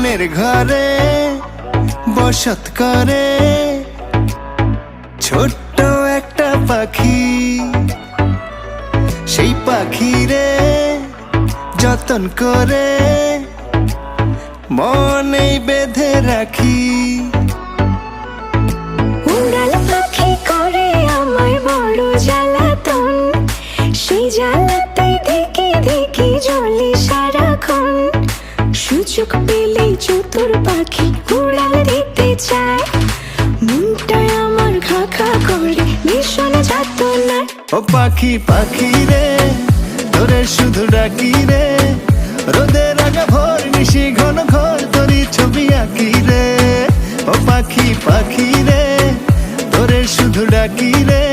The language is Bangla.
মনের ঘরে বসত করে ছোট্ট একটা পাখি। সেই পাখিরে যতন করে মনেই বেঁধে রাখি। উড়াল পাখি করে আমায় বড় জ্বালাতন, সেই জ্বালাতে দেখে দেখে জ্বলে সারাক্ষণ। সুযোগ পেলেই চতুর পাখি উড়াল দিতে চায়, মনটায় আমার খা খা করে ভীষণ যাতনায়। ও পাখি পাখি রে তোরে শুধু ডাকি রে, রোদের আগা ভোর নিশি ঘন ঘর তোরই ছবি আঁকি রে। ও পাখি পাখি রে তোরে শুধু ডাকি রে,